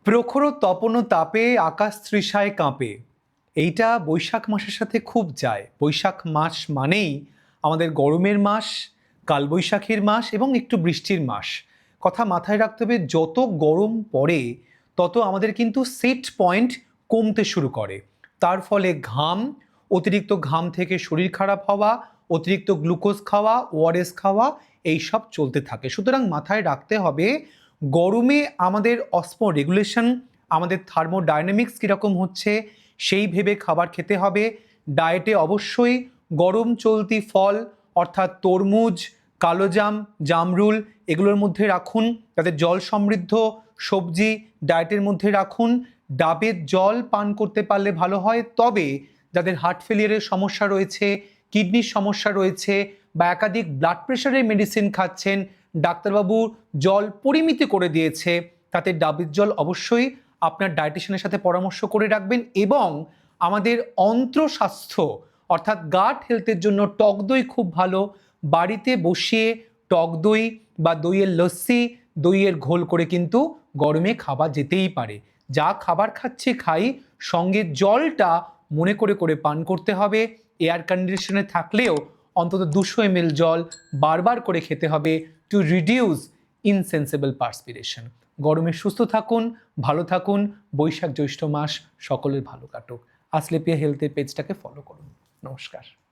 প্রখর তপন তাপে আকাশ তৃষায় কাঁপে। এইটা বৈশাখ মাসের সাথে খুব যায়। বৈশাখ মাস মানেই আমাদের গরমের মাস, কালবৈশাখীর মাস এবং একটু বৃষ্টির মাস। কথা মাথায় রাখতে হবে, যত গরম পড়ে তত আমাদের কিন্তু সেট পয়েন্ট কমতে শুরু করে। তার ফলে ঘাম, অতিরিক্ত ঘাম থেকে শরীর খারাপ হওয়া, অতিরিক্ত গ্লুকোজ খাওয়া, ওআরএস খাওয়া, এইসব চলতে থাকে। সুতরাং মাথায় রাখতে হবে, গরমে আমাদের অসমো রেগুলেশন, আমাদের থার্মোডাইনামিক্স কীরকম হচ্ছে সেই ভেবে খাবার খেতে হবে। ডায়েটে অবশ্যই গরম চলতি ফল অর্থাৎ তরমুজ, কালোজাম, জামরুল এগুলোর মধ্যে রাখুন। তাদের জল সমৃদ্ধ সবজি ডায়েটের মধ্যে রাখুন। ডাবের জল পান করতে পারলে ভালো হয়। তবে যাদের হার্ট ফেলিয়ারের সমস্যা রয়েছে, কিডনির সমস্যা রয়েছে বা একাধিক ব্লাড প্রেশারের মেডিসিন খাচ্ছেন, ডাক্তারবাবু জল পরিমিতি করে দিয়েছে, তাতে ডাবের জল অবশ্যই আপনার ডায়েটিশিয়ানের সাথে পরামর্শ করে রাখবেন। এবং আমাদের অন্ত্রস্বাস্থ্য অর্থাৎ গাট হেলথের জন্য টক দই খুব ভালো। বাড়িতে বসিয়ে টক দই বা দইয়ের লস্যি, দইয়ের ঘোল করে কিন্তু গরমে খাওয়া যেতেই পারে। যা খাবার খাচ্ছি খাই, সঙ্গে জলটা মনে করে করে পান করতে হবে। এয়ার কন্ডিশনে থাকলেও অন্তত 200 ml জল বারবার করে খেতে হবে টু রিডিউস ইনসেন্সিবল পার্সপিরেশন। গরমে সুস্থ থাকুন, ভালো থাকুন। বৈশাখ জ্যৈষ্ঠ মাস সকলের ভালো কাটুক। আসলেপিয়া হেলথের পেজটাকে ফলো করুন। নমস্কার।